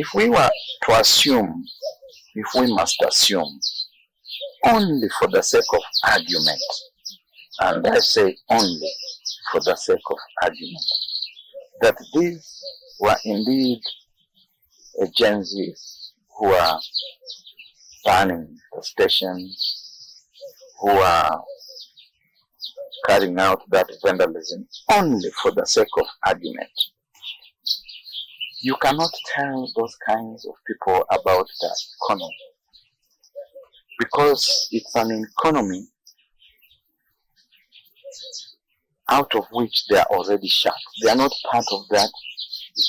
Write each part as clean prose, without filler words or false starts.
if we were to assume, if we must assume, only for the sake of argument, and I say only for the sake of argument, that these were indeed Gen Zs who are burning the station, who are carrying out that vandalism only for the sake of argument. You cannot tell those kinds of people about the economy, because it's an economy out of which they are already shut. They are not part of that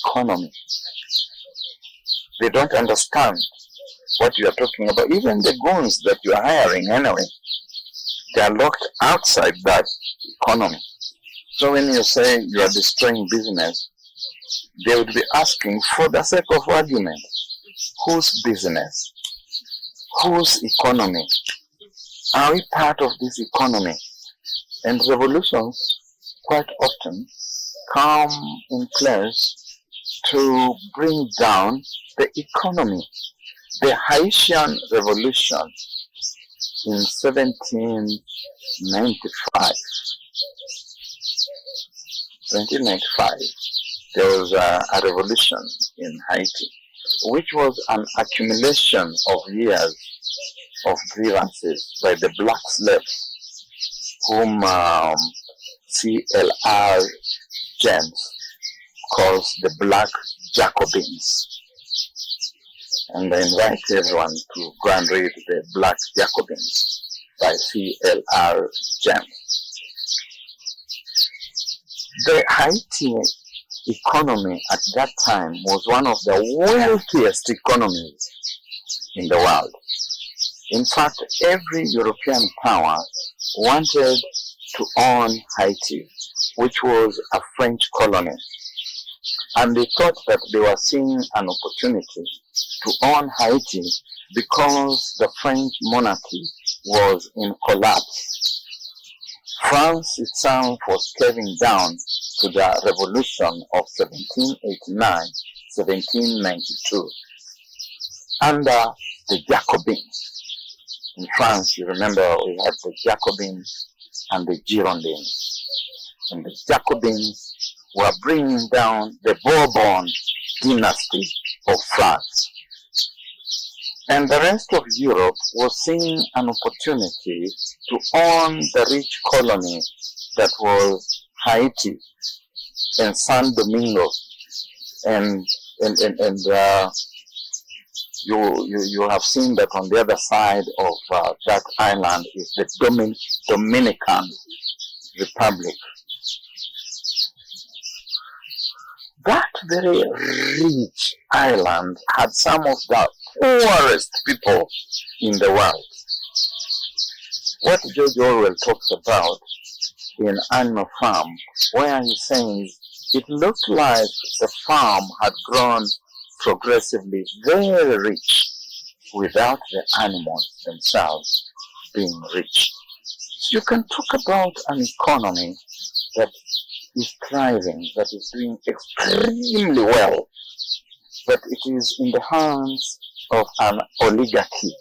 economy. They don't understand what you are talking about. Even the goons that you are hiring anyway, they are locked outside that economy. So when you say you are destroying business, they would be asking, for the sake of argument, whose business? Whose economy? Are we part of this economy? And revolutions quite often come in place to bring down the economy. The Haitian Revolution in 1795, there was a revolution in Haiti, which was an accumulation of years of grievances by the black slaves, whom C.L.R. James calls the Black Jacobins. And I invite everyone to go and read the Black Jacobins by C.L.R. James. The Haiti economy at that time was one of the wealthiest economies in the world. In fact, every European power wanted to own Haiti, which was a French colony. And they thought that they were seeing an opportunity to own Haiti because the French monarchy was in collapse. France itself was caving down to the revolution of 1789-1792 under the Jacobins. In France, you remember, we had the Jacobins and the Girondins. And the Jacobins were bringing down the Bourbon dynasty of France. And the rest of Europe was seeing an opportunity to own the rich colony that was Haiti and San Domingo. And you have seen that on the other side of that island is the Dominican Republic. That very rich island had some of the poorest people in the world. What George Orwell talks about in Animal Farm, where he says it looked like the farm had grown progressively very rich without the animals themselves being rich. So you can talk about an economy that is thriving, that is doing extremely well, but it is in the hands of an oligarchy.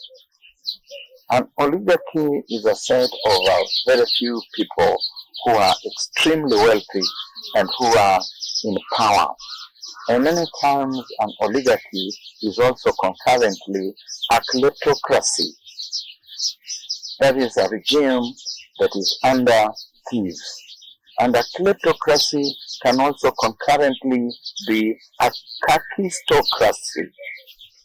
An oligarchy is a set of very few people who are extremely wealthy and who are in power. And many times an oligarchy is also concurrently a kleptocracy. That is a regime that is under thieves. And a kleptocracy can also concurrently be a kakistocracy.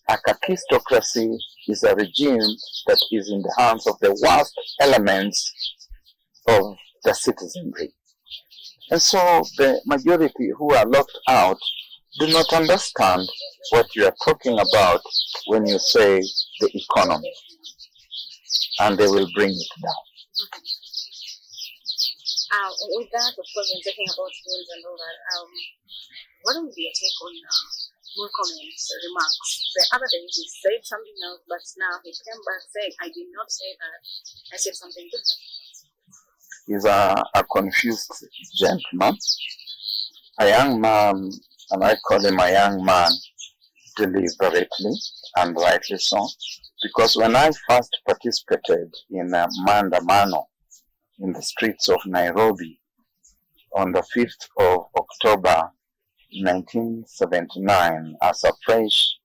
A kakistocracy is a regime that is in the hands of the worst elements of the citizenry. And so the majority who are locked out do not understand what you are talking about when you say the economy. And they will bring it down. With that, of course, when talking about loans and all that, what would be your take on Murkomen's remarks? The other day he said something else, but now he came back saying, I did not say that, I said something different. He's a confused gentleman, a young man, and I call him a young man deliberately and rightly so, because when I first participated in Maandamano in the streets of Nairobi on the 5th of October 1979 as a fresh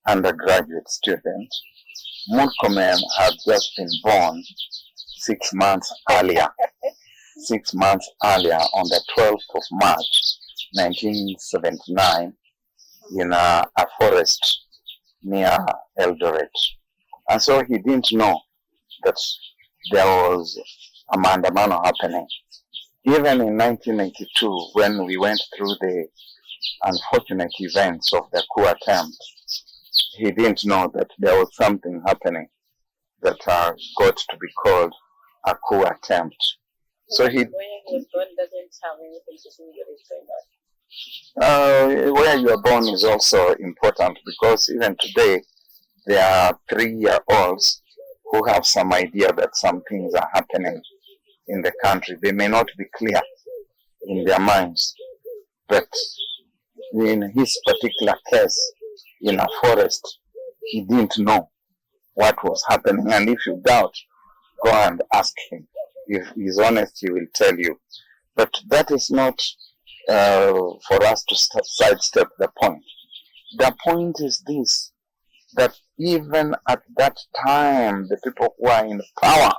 undergraduate student, Murkomen had just been born 6 months earlier. 6 months earlier, on the 12th of March 1979, in a forest near Eldoret. And so he didn't know that there was a Maandamano happening. Even in 1982, when we went through the unfortunate events of the coup attempt, he didn't know that there was something happening that got to be called a coup attempt. So he. Where he was born doesn't have anything to do with that. Where you are born is also important, because even today there are 3-year-olds who have some idea that some things are happening in the country. They may not be clear in their minds, but in his particular case, in a forest, he didn't know what was happening. And if you doubt, go and ask him. If he's honest, he will tell you. But that is not for us to sidestep the point. The point is this, that even at that time, the people who are in power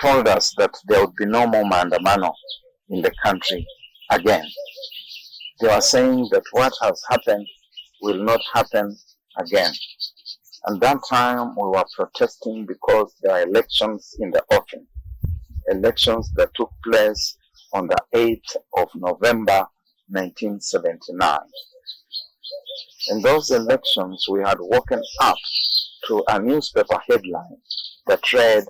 told us that there would be no more Maandamano in the country again. They were saying that what has happened will not happen again. And that time we were protesting because there are elections in the offing. Elections that took place on the 8th of November 1979. In those elections, we had woken up to a newspaper headline that read,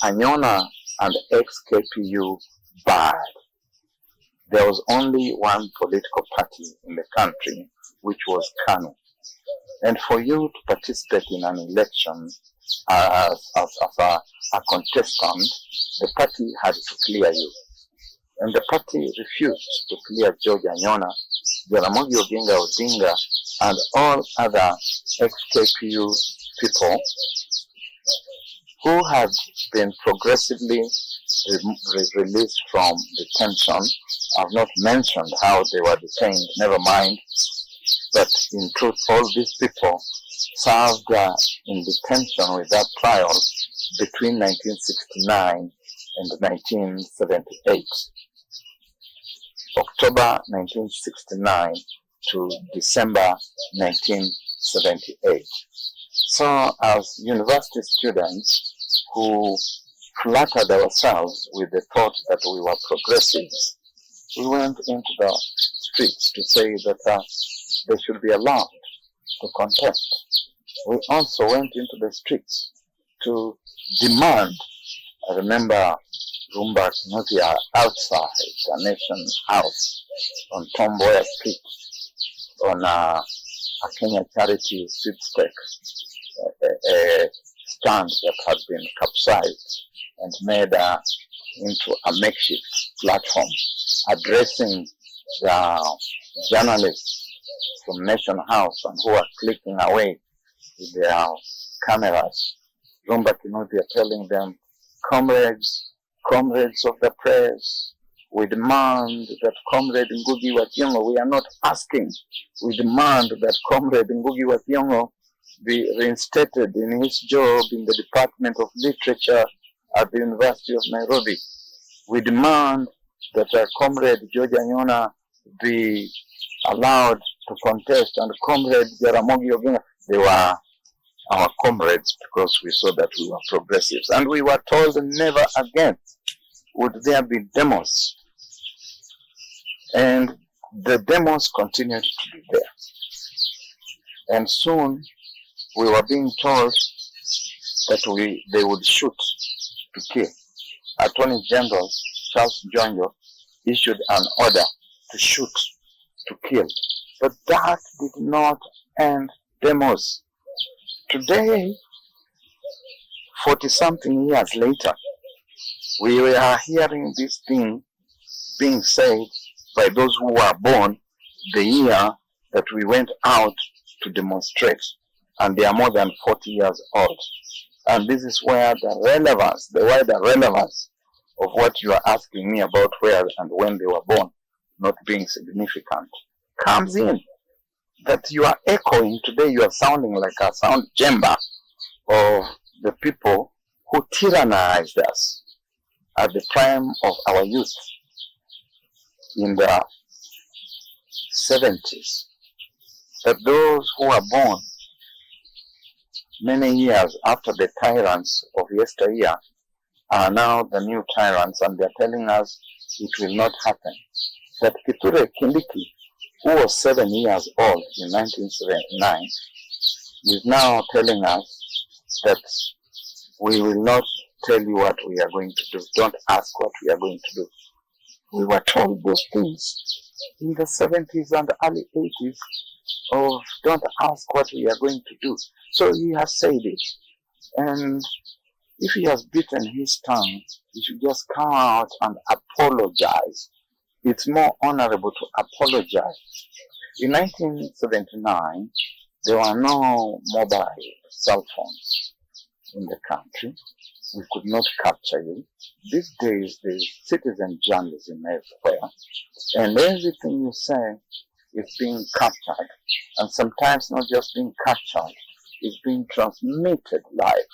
Anyona and ex-KPU bad. There was only one political party in the country, which was KANU. And for you to participate in an election as a contestant, the party had to clear you. And the party refused to clear George Anyona, Jaramogi Oginga Odinga, and all other ex-KPU people who had been progressively released from detention. I've not mentioned how they were detained, never mind. But in truth, all these people served in detention without trial between 1969 and 1978. October 1969 to December 1978. So as university students who flattered ourselves with the thought that we were progressives, we went into the streets to say that they should be allowed to contest. We also went into the streets to demand. I remember Rumba Kinotia outside the Nation House on Tom Mboya Street on a Kenya Charity sweepstake, a stand that had been capsized and made into a makeshift platform, addressing the journalists from Nation House and who are clicking away with their cameras. Rumba Kinotia telling them, comrades of the press, we demand that Comrade Ngugi wa Thiong'o, we are not asking, we demand that Comrade Ngugi wa Thiong'o be reinstated in his job in the Department of Literature at the University of Nairobi. We demand that Comrade George Anyona be allowed to contest, and Comrade Jaramogi Oginga. They were our comrades because we saw that we were progressives. And we were told never again would there be demos. And the demos continued to be there. And soon we were being told that they would shoot to kill. Attorney General Charles Njonjo issued an order to shoot to kill. But that did not end demos. Today, 40-something years later, we are hearing this thing being said by those who were born the year that we went out to demonstrate, and they are more than 40 years old. And this is where the relevance, the wider relevance of what you are asking me about where and when they were born not being significant comes in. That you are echoing today, you are sounding like a sound chamber of the people who tyrannized us at the prime of our youth in the 70s. That those who are born many years after the tyrants of yesteryear are now the new tyrants, and they're telling us it will not happen. That Kithure Kindiki, who was 7 years old in 1979, is now telling us that we will not tell you what we are going to do. Don't ask what we are going to do. We were told those things in the 70s and early 80s of don't ask what we are going to do. So he has said it. And if he has bitten his tongue, he should just come out and apologize. It's more honorable to apologize. In 1979, there were no mobile cell phones in the country. We could not capture you. These days, there's citizen journalism everywhere, and everything you say is being captured, and sometimes not just being captured, it's being transmitted live.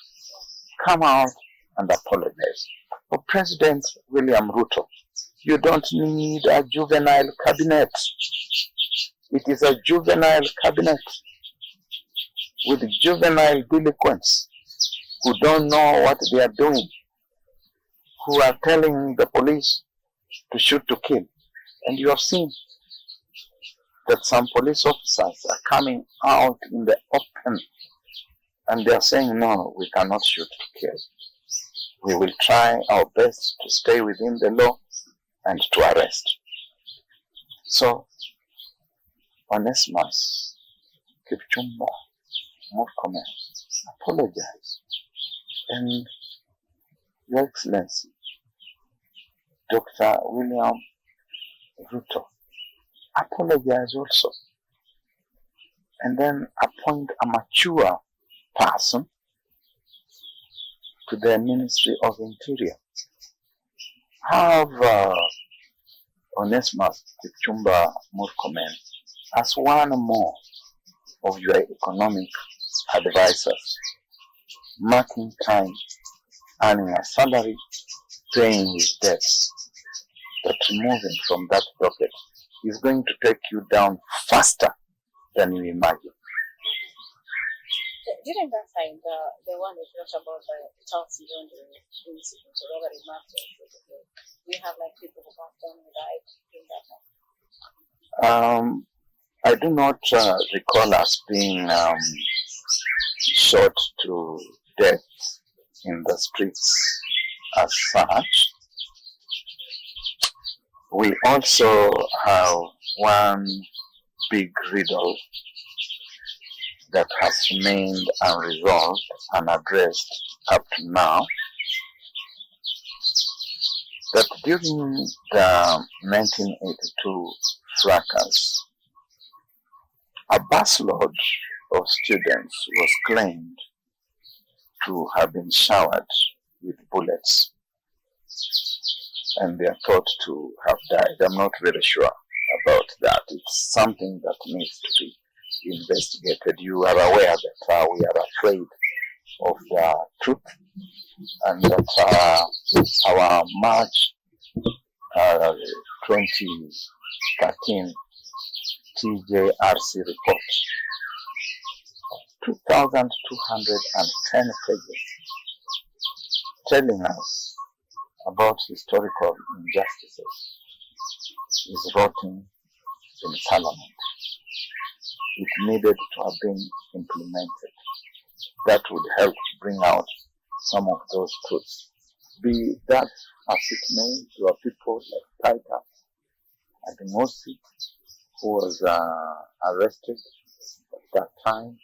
Come out and apologize. For President William Ruto, you don't need a juvenile cabinet. It is a juvenile cabinet with juvenile delinquents who don't know what they are doing, who are telling the police to shoot to kill. And you have seen that some police officers are coming out in the open and they are saying, no, we cannot shoot to kill. We will try our best to stay within the law and to arrest. So, Onesmus, Kipchumba, Murkomen, apologize. And Your Excellency, Dr. William Ruto, apologize also. And then appoint a mature person to the Ministry of Interior. Have Onesmus Kipchumba Murkomen as one more of your economic advisors, marking time, earning a salary, paying his debts. But removing from that docket is going to take you down faster than you imagine. During that time, the one we talked about the South Sudan incident, or whatever it matters, we have like people who passed on who died during that time. I do not recall us being shot to death in the streets as such. We also have one big riddle that has remained unresolved and addressed up to now, that during the 1982 fracas, a busload of students was claimed to have been showered with bullets, and they are thought to have died. I'm not very sure about that. It's something that needs to be investigated. You are aware that we are afraid of the truth, and that our March 2013 TJRC report, 2,210 pages, telling us about historical injustices, is rotting in Parliament. It needed to have been implemented. That would help bring out some of those truths. Be that as it may, there are people like Titus Adimosi, who was arrested at that time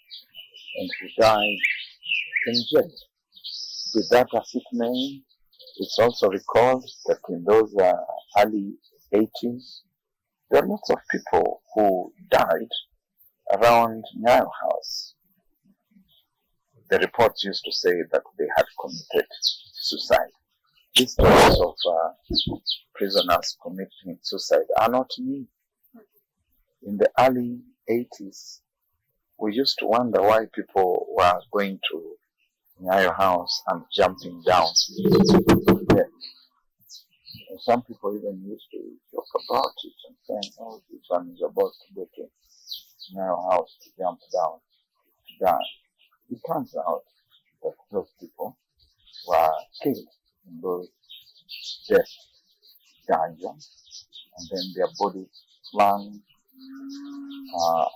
and who died in jail. Be that as it may, it's also recalled that in those early 80s, there are lots of people who died around Nyayo House. The reports used to say that they had committed suicide. These stories of prisoners committing suicide are not new. In the early 80s, we used to wonder why people were going to Nyayo House and jumping down. Yeah. And some people even used to joke about it and saying, oh, this one is about to go to Nyayo House to jump down to die. It turns out that those people were killed in those death dungeons, and then their bodies flung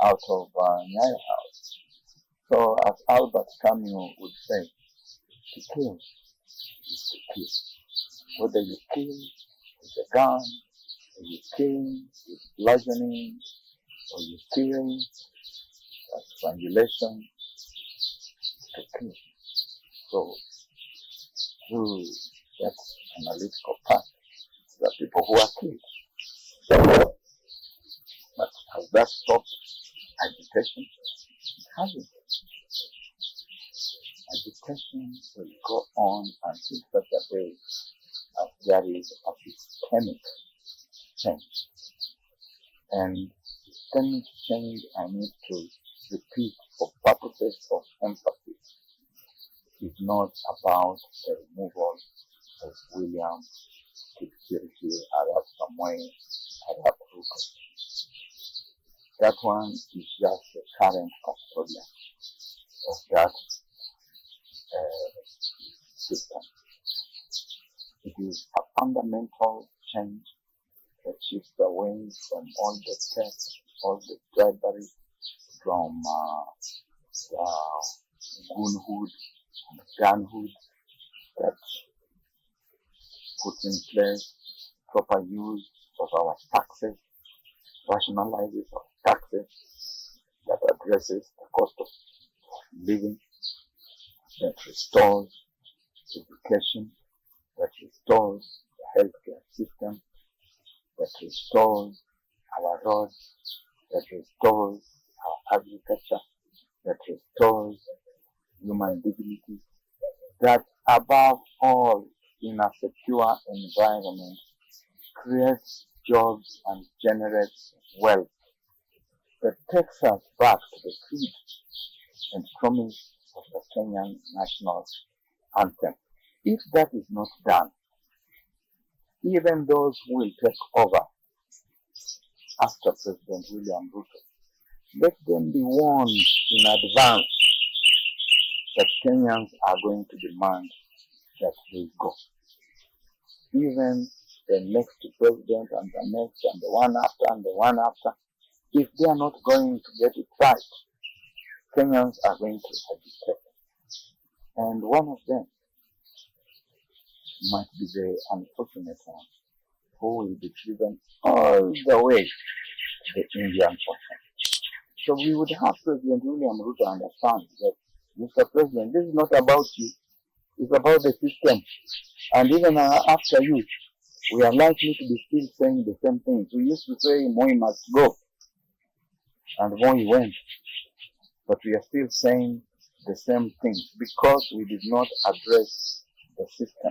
out of Nyayo House. So as Albert Camus would say, to kill is to kill. Whether you kill with a gun, or you kill with bludgeoning, or you kill by strangulation, to kill. So through that analytical part, there are people who are killed. But has that stopped agitation? It hasn't. Agitation will go on until such a day as there is a systemic change. And systemic change, I need to repeat for purposes of empathy, is not about the removal of William Kipchirchir, Arap Samoei, Arap Ruto. That one is just the current custodian of that system. It is a fundamental change that shifts away from all the threat, all the bribery, from goonhood and gunhood that puts in place proper use of our taxes, rationalizes our taxes, that addresses the cost of living, that restores education, that restores the healthcare system, that restores our roads, that restores our agriculture, that restores human dignity, that above all, in a secure environment, creates jobs and generates wealth, that takes us back to the creed and promise of the Kenyan national anthem. If that is not done, even those who will take over after President William Ruto, let them be warned in advance that Kenyans are going to demand that they go. Even the next president and the next and the one after and the one after, if they are not going to get it right, Kenyans are going to agitate. And one of them might be the unfortunate one who will be driven all the way to the Indian Ocean. So we would have President William Ruto understand that, Mr. President, this is not about you, it's about the system. And even after you, we are likely to be still saying the same things. We used to say Moi must go, and Moi went. But we are still saying the same things because we did not address the system.